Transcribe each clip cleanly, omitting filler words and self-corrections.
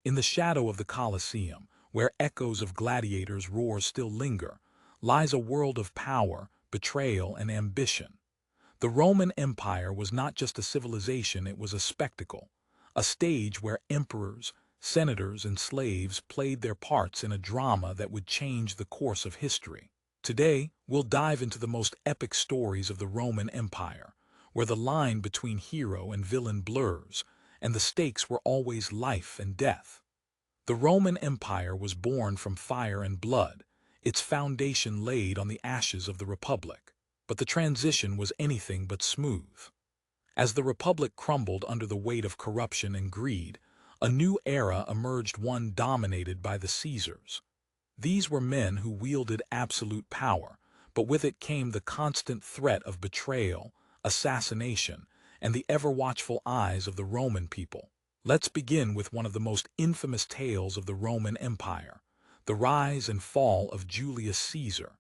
In the shadow of the Colosseum, where echoes of gladiators' roars still linger, lies a world of power, betrayal, and ambition. The Roman Empire was not just a civilization, it was a spectacle, a stage where emperors, senators, and slaves played their parts in a drama that would change the course of history. Today, we'll dive into the most epic stories of the Roman Empire, where the line between hero and villain blurs, and the stakes were always life and death. The Roman Empire was born from fire and blood, its foundation laid on the ashes of the Republic. But the transition was anything but smooth. As the Republic crumbled under the weight of corruption and greed, a new era emerged, one dominated by the Caesars. These were men who wielded absolute power, but with it came the constant threat of betrayal, assassination, and the ever-watchful eyes of the Roman people. Let's begin with one of the most infamous tales of the Roman Empire, the rise and fall of Julius Caesar.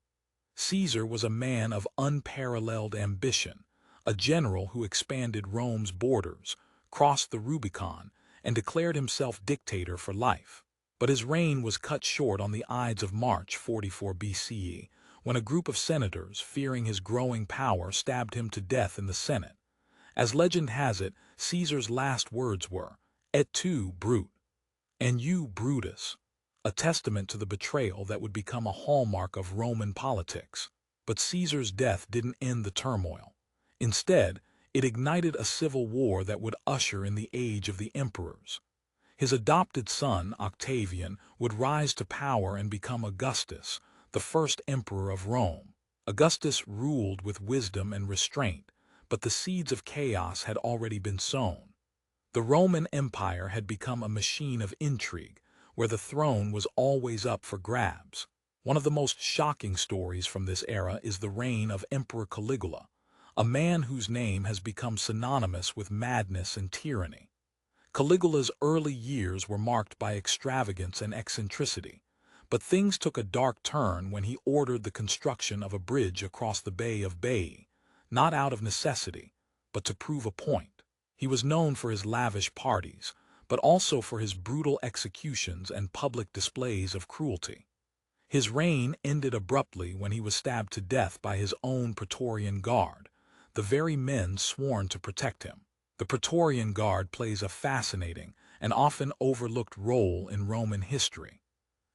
Caesar was a man of unparalleled ambition, a general who expanded Rome's borders, crossed the Rubicon, and declared himself dictator for life. But his reign was cut short on the Ides of March 44 BCE, when a group of senators, fearing his growing power, stabbed him to death in the Senate. As legend has it, Caesar's last words were, "Et tu, Brute," and you, Brutus, a testament to the betrayal that would become a hallmark of Roman politics. But Caesar's death didn't end the turmoil. Instead, it ignited a civil war that would usher in the age of the emperors. His adopted son, Octavian, would rise to power and become Augustus, the first emperor of Rome. Augustus ruled with wisdom and restraint, but the seeds of chaos had already been sown. The Roman Empire had become a machine of intrigue, where the throne was always up for grabs. One of the most shocking stories from this era is the reign of Emperor Caligula, a man whose name has become synonymous with madness and tyranny. Caligula's early years were marked by extravagance and eccentricity, but things took a dark turn when he ordered the construction of a bridge across the Bay of Baiae, not out of necessity, but to prove a point. He was known for his lavish parties, but also for his brutal executions and public displays of cruelty. His reign ended abruptly when he was stabbed to death by his own Praetorian Guard, the very men sworn to protect him. The Praetorian Guard plays a fascinating and often overlooked role in Roman history.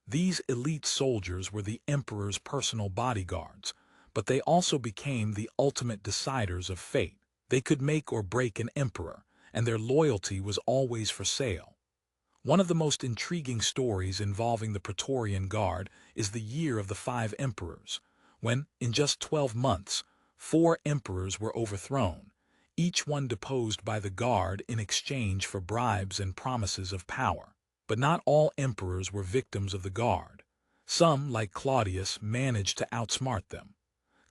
These elite soldiers were the emperor's personal bodyguards, but they also became the ultimate deciders of fate. They could make or break an emperor, and their loyalty was always for sale. One of the most intriguing stories involving the Praetorian Guard is the Year of the Five Emperors, when, in just 12 months, 4 emperors were overthrown, each one deposed by the Guard in exchange for bribes and promises of power. But not all emperors were victims of the Guard. Some, like Claudius, managed to outsmart them.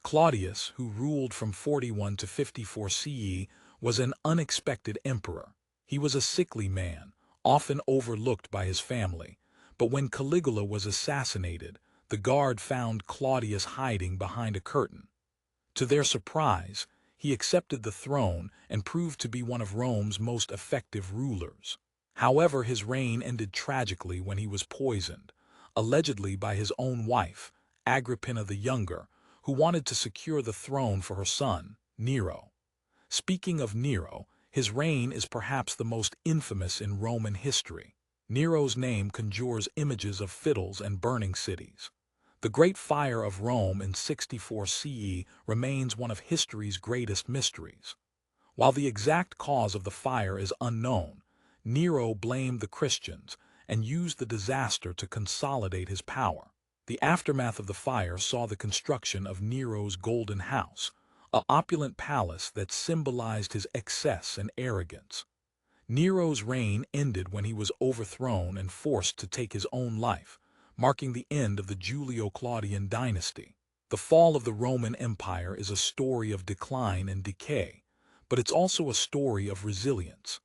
Claudius, who ruled from 41 to 54 CE, was an unexpected emperor. He was a sickly man, often overlooked by his family, but when Caligula was assassinated, the Guard found Claudius hiding behind a curtain. To their surprise, he accepted the throne and proved to be one of Rome's most effective rulers. However, his reign ended tragically when he was poisoned, allegedly by his own wife, Agrippina the Younger, who wanted to secure the throne for her son, Nero. Speaking of Nero, his reign is perhaps the most infamous in Roman history. Nero's name conjures images of fiddles and burning cities. The Great Fire of Rome in 64 CE remains one of history's greatest mysteries. While the exact cause of the fire is unknown, Nero blamed the Christians and used the disaster to consolidate his power. The aftermath of the fire saw the construction of Nero's Golden House, an opulent palace that symbolized his excess and arrogance. Nero's reign ended when he was overthrown and forced to take his own life, marking the end of the Julio-Claudian dynasty. The fall of the Roman Empire is a story of decline and decay, but it's also a story of resilience.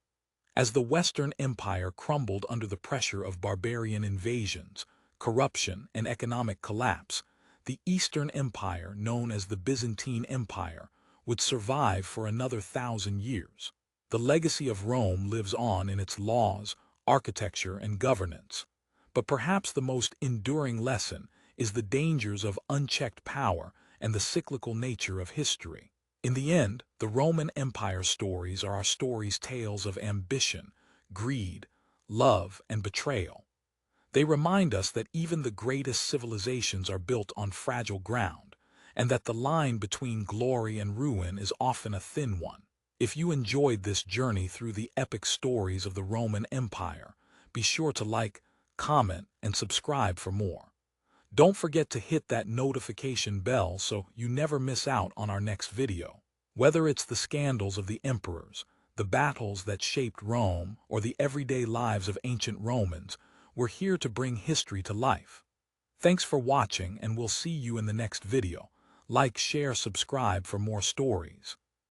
As the Western Empire crumbled under the pressure of barbarian invasions, corruption, and economic collapse, the Eastern Empire, known as the Byzantine Empire, would survive for another 1,000 years. The legacy of Rome lives on in its laws, architecture, and governance. But perhaps the most enduring lesson is the dangers of unchecked power and the cyclical nature of history. In the end, the Roman Empire stories are our stories' tales of ambition, greed, love, and betrayal. They remind us that even the greatest civilizations are built on fragile ground, and that the line between glory and ruin is often a thin one. If you enjoyed this journey through the epic stories of the Roman Empire, be sure to like, comment, and subscribe for more. Don't forget to hit that notification bell so you never miss out on our next video. Whether it's the scandals of the emperors, the battles that shaped Rome, or the everyday lives of ancient Romans, we're here to bring history to life. Thanks for watching, and we'll see you in the next video. Like, share, subscribe for more stories.